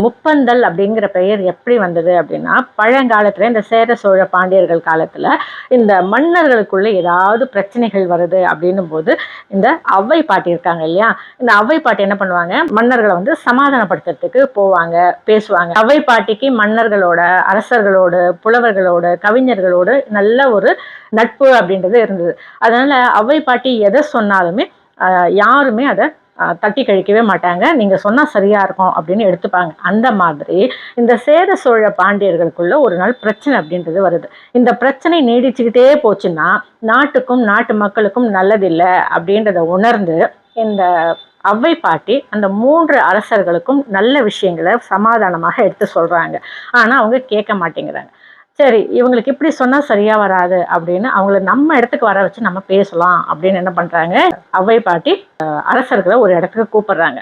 முப்பந்தல் அப்படிங்கிற பெயர் எப்படி வந்தது அப்படின்னா, பழங்காலத்துல இந்த சேர சோழ பாண்டியர்கள் காலத்துல இந்த மன்னர்களுக்குள்ள ஏதாவது பிரச்சனைகள் வருது அப்படின்னும் போது இந்த ஔவை பாட்டி இருக்காங்க இல்லையா, இந்த ஔவை பாட்டி என்ன பண்ணுவாங்க, மன்னர்களை வந்து சமாதானப்படுத்துறதுக்கு போவாங்க, பேசுவாங்க. ஔவை பாட்டிக்கு மன்னர்களோட, அரசர்களோட, புலவர்களோட, கவிஞர்களோட நல்ல ஒரு நட்பு அப்படின்றது இருந்தது. அதனால ஔவை பாட்டி எதை சொன்னாலுமே யாருமே அதை தட்டி கழிக்கவே மாட்டாங்க. நீங்க சொன்னா சரியா இருக்கும் அப்படின்னு எடுத்துப்பாங்க. அந்த மாதிரி இந்த சேர சோழ பாண்டியர்களுக்குள்ள ஒரு நாள் பிரச்சனை அப்படின்றது வருது. இந்த பிரச்சனை நீடிச்சுக்கிட்டே போச்சுன்னா நாட்டுக்கும் நாட்டு மக்களுக்கும் நல்லதில்லை அப்படின்றத உணர்ந்து இந்த ஔவை பாட்டி அந்த 3 அரசர்களுக்கும் நல்ல விஷயங்களை சமாதானமாக எடுத்து சொல்றாங்க. ஆனா அவங்க கேட்க மாட்டேங்கிறாங்க. சரி, இவங்களுக்கு இப்படி சொன்னா சரியா வராது அப்படின்னு அவங்கள நம்ம இடத்துக்கு வர வச்சு நம்ம பேசலாம் அப்படின்னு என்ன பண்றாங்க, ஔவை பாட்டி அரசர்களை ஒரு இடத்துக்கு கூப்பிடுறாங்க.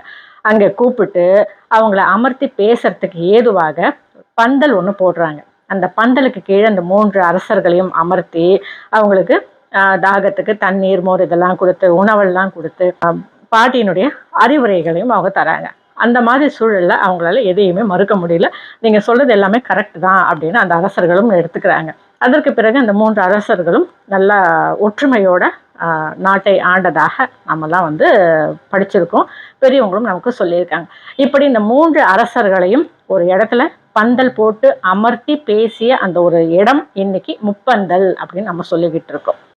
அங்க கூப்பிட்டு அவங்கள அமர்த்தி பேசுறதுக்கு ஏதுவாக பந்தல் ஒன்று போடுறாங்க. அந்த பந்தலுக்கு கீழே அந்த 3 அரசர்களையும் அமர்த்தி அவங்களுக்கு தாகத்துக்கு தண்ணீர், மோர் இதெல்லாம் கொடுத்து, உணவெல்லாம் கொடுத்து, பாட்டியினுடைய அறிவுரைகளையும் அவங்க தராங்க. அந்த மாதிரி சூழல்ல அவங்களால எதையுமே மறுக்க முடியல. நீங்க சொல்றது எல்லாமே கரெக்ட் தான் அப்படின்னு அந்த அரசர்களும் எடுத்துக்கிறாங்க. அதற்கு பிறகு அந்த 3 அரசர்களும் நல்லா ஒற்றுமையோட நாட்டை ஆண்டதாக நம்மலாம் வந்து படிச்சிருக்கோம். பெரியவங்களும் நமக்கு சொல்லியிருக்காங்க. இப்படி இந்த 3 அரசர்களையும் ஒரு இடத்துல பந்தல் போட்டு அமர்த்தி பேசிய அந்த ஒரு இடம் இன்னைக்கு முப்பந்தல் அப்படின்னு நம்ம சொல்லிக்கிட்டு இருக்கோம்.